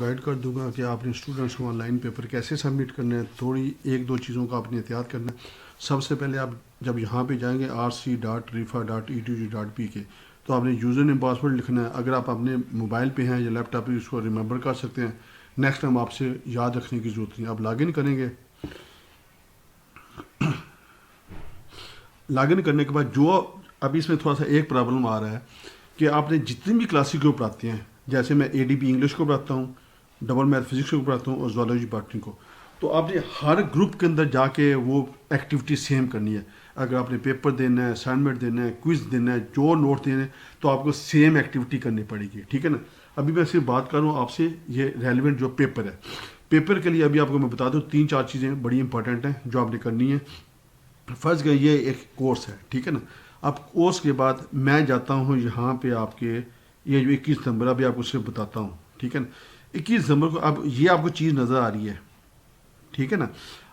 Guide کر دوں گا کہ آپ نے اسٹوڈنٹس کو آن لائن پیپر کیسے سبمٹ کرنا ہے. تھوڑی ایک دو چیزوں کا آپ نے احتیاط کرنا ہے. سب سے پہلے آپ جب یہاں پہ جائیں گے rc.rifa.edu.pk تو آپ نے یوزر نیم پاسورڈ لکھنا ہے. اگر آپ اپنے موبائل پہ ہیں یا لیپ ٹاپ پہ اس کو ریممبر کر سکتے ہیں, نیکسٹ ٹائم آپ سے یاد رکھنے کی ضرورت نہیں. آپ لاگ ان کریں گے. لاگ ان کرنے کے بعد جو ابھی اس میں تھوڑا سا ایک پرابلم آ رہا ہے کہ آپ نے جتنی بھی کلاسز کو پڑھاتے ہیں, جیسے میں ADP انگلش کو پڑھاتا ہوں, ڈبل میتھ فزکس کو پڑھاتا ہوں اور زوالوجی باٹنی کو, تو آپ نے ہر گروپ کے اندر جا کے وہ ایکٹیویٹی سیم کرنی ہے. اگر آپ نے پیپر دینا ہے, اسائنمنٹ دینا ہے, کوئز دینا ہے, جو نوٹ دینے ہیں, تو آپ کو سیم ایکٹیویٹی کرنی پڑے گی. ٹھیک ہے نا. ابھی میں صرف بات کر رہا ہوں آپ سے یہ ریلیونٹ جو پیپر ہے. پیپر کے لیے ابھی آپ کو میں بتا دوں 3-4 چیزیں بڑی امپورٹنٹ ہیں جو آپ نے کرنی ہے. فرض کہ یہ ایک کورس ہے. ٹھیک ہے نا. اب کورس کے بعد میں جاتا ہوں یہاں پہ آپ کے یہ جو 21 نمبر ابھی آپ کو صرف بتاتا ہوں. ٹھیک ہے نا. 21 نمبر کو اب یہ آپ کو چیز نظر آ رہی ہے. ٹھیک ہے نا.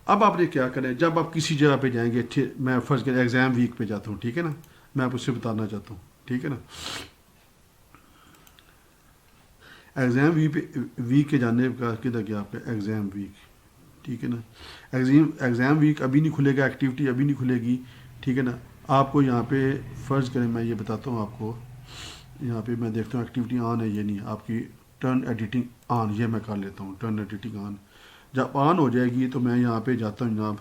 اب آپ نے کیا کریں, جب آپ کسی جگہ پہ جائیں گے, میں فرض کر ایگزام ویک پہ جاتا ہوں. ٹھیک ہے نا. میں آپ کو سے بتانا چاہتا ہوں. ٹھیک ہے نا. ایگزام ویک کے جانے کا کدھر گیا آپ کا ایگزام ویک. ٹھیک ہے نا. ایگزام ویک ابھی نہیں کھلے گا, ایکٹیویٹی ابھی نہیں کھلے گی. ٹھیک ہے نا. آپ کو یہاں پہ فرض کریں میں یہ بتاتا ہوں آپ کو, یہاں پہ میں دیکھتا ہوں ایکٹیویٹی آن ہے یہ نہیں, آپ کی ٹرن ایڈیٹنگ آن, یہ میں کر لیتا ہوں ٹرن ایڈیٹنگ آن. جب آن ہو جائے گی تو میں یہاں پہ جاتا ہوں جناب,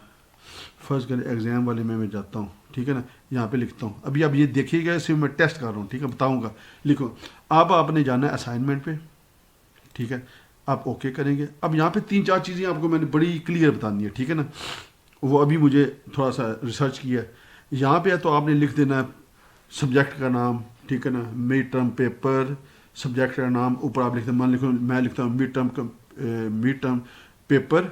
فرض کریں ایگزام والے میں جاتا ہوں. ٹھیک ہے نا. یہاں پہ لکھتا ہوں, اب یہ دیکھیے گا, صرف میں ٹیسٹ کر رہا ہوں. ٹھیک ہے, بتاؤں گا. لکھو. اب آپ نے جانا ہے اسائنمنٹ پہ. ٹھیک ہے. آپ اوکے کریں گے. اب یہاں پہ 3-4 چیزیں آپ کو میں نے بڑی کلیئر بتانی ہے. ٹھیک ہے نا. وہ ابھی مجھے تھوڑا سا ریسرچ کیا ہے. یہاں پہ تو آپ نے لکھ دینا سبجیکٹ کا نام. ٹھیک ہے نا. مڈ ٹرم پیپر, سبجیکٹ کا نام اوپر آپ لکھتے ہیں. میں لکھتا ہوں mid term paper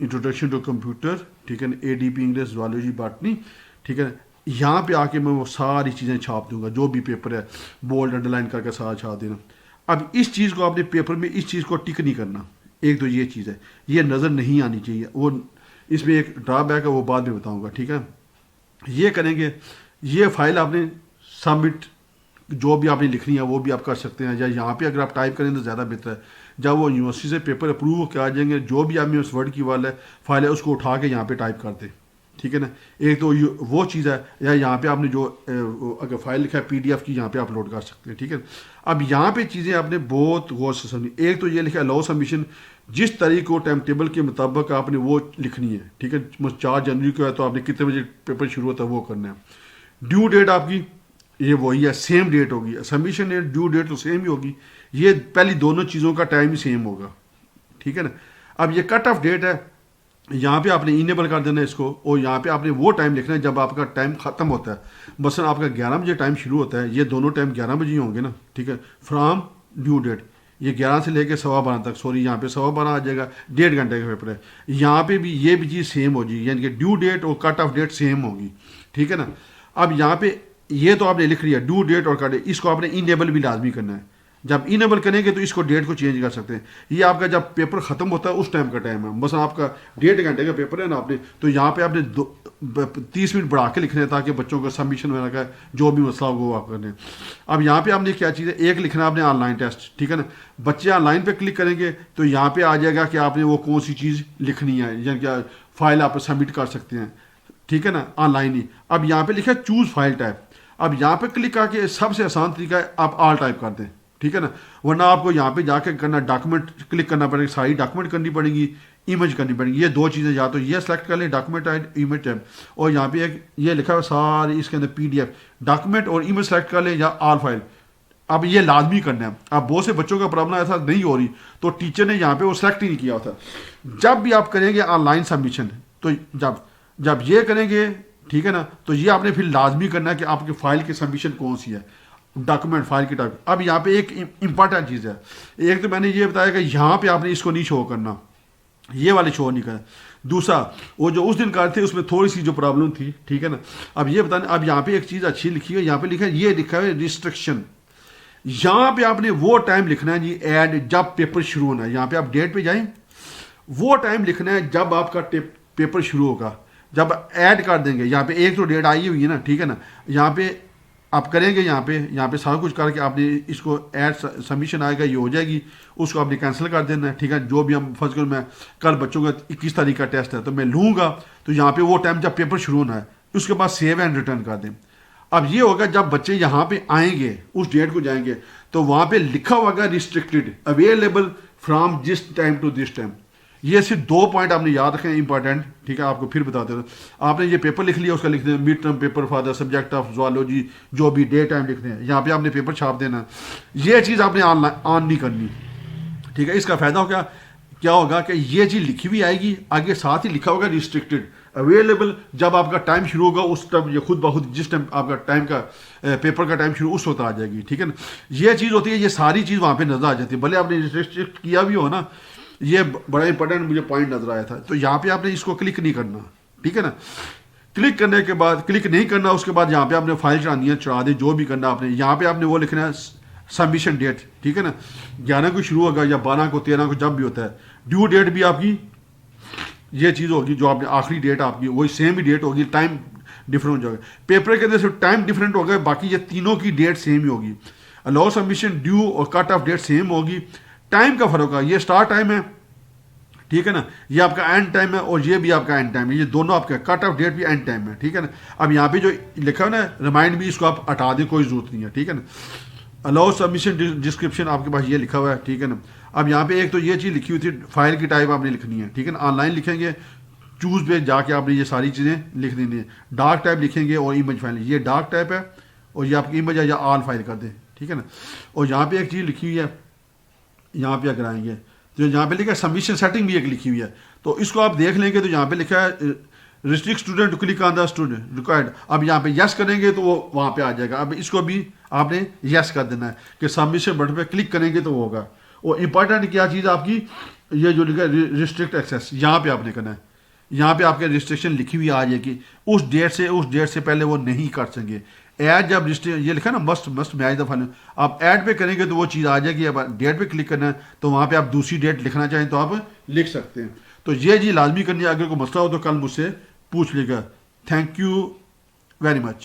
introduction to computer. ٹھیک ہے نا. ADP English zoology botany. ٹھیک ہے نا. یہاں پہ آ کے میں وہ ساری چیزیں چھاپ دوں گا, جو بھی پیپر ہے بولڈ انڈر لائن کر کے ساتھ چھاپ دینا. اب اس چیز کو آپ نے پیپر میں اس چیز کو ٹک نہیں کرنا. ایک تو یہ چیز ہے, یہ نظر نہیں آنی چاہیے. وہ اس میں ایک ڈرا بیک ہے, وہ بعد میں بتاؤں گا. ٹھیک ہے. یہ کریں گے. یہ فائل آپ نے سبمٹ جو بھی آپ نے لکھنی ہے وہ بھی آپ کر سکتے ہیں, یا یہاں پہ اگر آپ ٹائپ کریں تو زیادہ بہتر ہے. جب وہ یونیورسٹی سے پیپر اپروو ہو کے آ جائیں گے, جو بھی آپ میں اس ورڈ کی فائل ہے اس کو اٹھا کے یہاں پہ ٹائپ کر دیں. ٹھیک ہے نا. ایک تو وہ چیز ہے, یا یہاں پہ آپ نے جو اگر فائل لکھا ہے PDF کی, یہاں پہ اپلوڈ کر سکتے ہیں. ٹھیک ہے. اب یہاں پہ چیزیں آپ نے بہت غور سے سمجھی. ایک تو یہ لکھا ہے الاؤ سبمیشن, جس طریق کو ٹائم ٹیبل کے مطابق آپ نے وہ لکھنی ہے. ٹھیک ہے. 4 جنوری کو ہے تو آپ نے کتنے بجے پیپر شروع ہوتا ہے وہ کرنا ہے. ڈیو ڈیٹ آپ کی یہ وہی ہے, سیم ڈیٹ ہوگی. سبمیشن ڈیٹ ڈیو ڈیٹ تو سیم ہی ہوگی. یہ پہلی دونوں چیزوں کا ٹائم ہی سیم ہوگا. ٹھیک ہے نا. اب یہ کٹ آف ڈیٹ ہے, یہاں پہ آپ نے انیبل کر دینا ہے اس کو, اور یہاں پہ آپ نے وہ ٹائم لکھنا ہے جب آپ کا ٹائم ختم ہوتا ہے. مثلا آپ کا 11 بجے ٹائم شروع ہوتا ہے, یہ دونوں ٹائم 11 بجے ہوں گے نا. ٹھیک ہے. فرام ڈیو ڈیٹ یہ 11 سے لے کے 12:15 تک, سوری یہاں پہ 12:15 آ جائے گا, 1.5 گھنٹے کا پیپر ہے. یہاں پہ بھی یہ بھی چیز سیم ہوگی, یعنی کہ ڈیو ڈیٹ اور کٹ آف ڈیٹ سیم ہوگی. ٹھیک ہے نا. اب یہاں پہ یہ تو آپ نے لکھ لیا ڈیو ڈیٹ اور کٹ, اس کو آپ نے انیبل بھی لازمی کرنا ہے. جب انیبل کریں گے تو اس کو ڈیٹ کو چینج کر سکتے ہیں. یہ آپ کا جب پیپر ختم ہوتا ہے اس ٹائم کا ٹائم ہے. مثلا آپ کا 1.5 گھنٹے کا پیپر ہے نا, آپ نے تو یہاں پہ آپ نے 30 منٹ بڑھا کے لکھنے ہیں تاکہ بچوں کا سبمیشن وغیرہ کا جو بھی مسئلہ ہوگا وہ آپ کرنے. اب یہاں پہ آپ نے کیا چیز ہے, ایک لکھنا آپ نے آن لائن ٹیسٹ. ٹھیک ہے نا. بچے آن لائن پہ کلک کریں گے تو یہاں پہ آ جائے گا کہ آپ نے وہ کون سی چیز لکھنی ہے, یعنی کہ فائل آپ سبمٹ کر سکتے ہیں. ٹھیک ہے نا. آن لائن ہی. اب یہاں پہ لکھا ہے چوز فائل ٹائپ. اب یہاں پہ کلک کر کے سب سے آسان طریقہ ہے آپ آل ٹائپ کر دیں. ٹھیک ہے نا. ورنہ آپ کو یہاں پہ جا کے کرنا ڈاکومنٹ کلک کرنا پڑے گا, ساری ڈاکومنٹ کرنی پڑے گی, امیج کرنی پڑے گی. یہ 2 چیزیں, یا تو یہ سلیکٹ کر لیں ڈاکومنٹ امیج ٹائپ, اور یہاں پہ ایک یہ لکھا ہوا ساری اس کے اندر PDF ڈاکومنٹ اور امیج سلیکٹ کر لیں, یا آل فائل. اب یہ لازمی کرنا ہے. اب بہت سے بچوں کا پرابلم ایسا نہیں ہو رہی تو ٹیچر نے یہاں پہ وہ سلیکٹ ہی نہیں کیا ہوتا. جب بھی آپ کریں گے آن لائن سبمیشن, تو جب یہ کریں گے, ٹھیک ہے نا, تو یہ آپ نے پھر لازمی کرنا ہے کہ آپ کی فائل کی سبمیشن کون سی ہے, ڈاکومنٹ فائل کی ٹائپ. اب یہاں پہ ایک امپارٹنٹ چیز ہے. ایک تو میں نے یہ بتایا کہ یہاں پہ آپ نے اس کو نہیں شو کرنا, یہ والے شو نہیں کرنا. دوسرا وہ جو اس دن کر تھے اس میں تھوڑی سی جو پرابلم تھی. ٹھیک ہے نا. اب یہ بتانا, اب یہاں پہ ایک چیز اچھی لکھی ہے, یہاں پہ لکھا ہے, یہ لکھا ہے ریسٹرکشن. یہاں پہ آپ نے وہ ٹائم لکھنا ہے جی ایڈ جب پیپر شروع ہونا ہے. یہاں پہ آپ ڈیٹ پہ جائیں, وہ ٹائم لکھنا ہے جب آپ کا پیپر شروع ہوگا. جب ایڈ کر دیں گے, یہاں پہ ایک تو ڈیٹ آئی ہوئی ہے نا. ٹھیک ہے نا. یہاں پہ آپ کریں گے یہاں پہ سارا کچھ کر کے آپ نے اس کو ایڈ سبمیشن آئے گا، یہ ہو جائے گی، اس کو آپ نے کینسل کر دینا ہے، ٹھیک ہے. جو بھی ہم فرض کریں میں کل بچوں کا 21 تاریخ کا ٹیسٹ ہے تو میں لوں گا، تو یہاں پہ وہ ٹائم جب پیپر شروع ہونا ہے اس کے بعد سیو اینڈ ریٹرن کر دیں. اب یہ ہوگا جب بچے یہاں پہ آئیں گے اس ڈیٹ کو جائیں گے تو وہاں پہ لکھا ہوگا restricted available from this time to this time. یہ صرف 2 پوائنٹ آپ نے یاد رکھیں امپورٹنٹ، ٹھیک ہے. آپ کو پھر بتاتے ہیں، آپ نے یہ پیپر لکھ لیا، اس کا لکھ دیں mid term paper for the subject of zoology, جو بھی ڈے ٹائم لکھتے ہیں یہاں پہ آپ نے پیپر چھاپ دینا. یہ چیز آپ نے آن نہیں کرنی، ٹھیک ہے. اس کا فائدہ ہوگا کیا ہوگا کہ یہ چیز لکھی ہوئی آئے گی، آگے ساتھ ہی لکھا ہوگا ریسٹرکٹیڈ اویلیبل. جب آپ کا ٹائم شروع ہوگا اس ٹائم یہ خود بخود جس ٹائم آپ کا ٹائم کا پیپر کا ٹائم شروع اس وقت آ جائے گی، ٹھیک ہے نا. یہ چیز ہوتی ہے، یہ ساری چیز وہاں پہ نظر آ جاتی ہے، بھلے آپ نے ریسٹرکٹ کیا بھی ہو نا. یہ بڑا امپورٹنٹ مجھے پوائنٹ نظر آیا تھا. تو یہاں پہ آپ نے اس کو کلک نہیں کرنا، ٹھیک ہے نا. کلک کرنے کے بعد کلک نہیں کرنا، اس کے بعد یہاں پہ آپ نے فائل چڑھانی ہے، چڑھا دیں جو بھی کرنا آپ نے. یہاں پہ آپ نے وہ لکھنا ہے سبمیشن ڈیٹ، ٹھیک ہے نا. 11 کو شروع ہوگا یا 12 کو 13 کو جب بھی ہوتا ہے. ڈیو ڈیٹ بھی آپ کی یہ چیز ہوگی، جو آپ نے آخری ڈیٹ آپ کی وہی سیم ہی ڈیٹ ہوگی، ٹائم ڈفرنٹ ہو جائے گا. پیپر کے اندر صرف ٹائم ڈفرنٹ ہوگا، باقی یہ تینوں کی ڈیٹ سیم ہی ہوگی. الاؤ سبمیشن ڈیو اور کٹ آف ڈیٹ سیم ہوگی. ٹائم کا فرق ہوگا، یہ اسٹارٹ ٹائم ہے، ٹھیک ہے نا، یہ آپ کا اینڈ ٹائم ہے اور یہ بھی آپ کا اینڈ ٹائم ہے. یہ دونوں آپ کا کٹ آف ڈیٹ بھی اینڈ ٹائم ہے، ٹھیک ہے نا. اب یہاں پہ جو لکھا ہے نا ریمائنڈ بھی، اس کو آپ ہٹا دیں، کوئی ضرورت نہیں ہے، ٹھیک ہے نا. الاؤ سبمیشن ڈسکرپشن آپ کے پاس یہ لکھا ہوا ہے، ٹھیک ہے نا. اب یہاں پہ ایک تو یہ چیز لکھی ہوئی تھی، فائل کی ٹائپ آپ نے لکھنی ہے، ٹھیک ہے نا. آن لائن لکھیں گے چوز پہ جا کے آپ نے یہ ساری چیزیں لکھ دینی ہے. ڈارک ٹائپ لکھیں گے اور امیج فائل، یہ ڈارک ٹائپ ہے اور یہ آپ کی امیج ہے یا آل فائل کر دیں، ٹھیک ہے نا. اور یہاں پہ ایک چیز لکھی ہوئی ہے، یہاں پہ اگر آئیں گے تو یہاں پہ لکھا ہے سبمیشن سیٹنگ بھی ایک لکھی ہوئی ہے. تو اس کو آپ دیکھ لیں گے تو یہاں پہ لکھا ہے restrict student to click on the student required. اب یہاں پہ یس کریں گے تو وہ وہاں پہ آ جائے گا. اب اس کو بھی آپ نے یس کر دینا ہے کہ سبمیشن بٹن پہ کلک کریں گے تو وہ ہوگا. اور امپورٹنٹ کیا چیز آپ کی یہ جو لکھا ہے ریسٹرکٹ ایکسیس، یہاں پہ آپ نے کرنا ہے. یہاں پہ آپ کے ریسٹرکشن لکھی ہوئی آ جائے گی، اس ڈیٹ سے پہلے وہ نہیں کر سکیں. ایڈ جب یہ لکھا نا مسٹ میچ دا فائل، آپ ایڈ پہ کریں گے تو وہ چیز آ جائے گی. اب ڈیٹ پہ کلک کرنا ہے تو وہاں پہ آپ دوسری ڈیٹ لکھنا چاہیں تو آپ لکھ سکتے ہیں. تو یہ جی لازمی کرنی ہے. اگر کوئی مسئلہ ہو تو کل مجھ سے پوچھ لے گا. Thank you very much.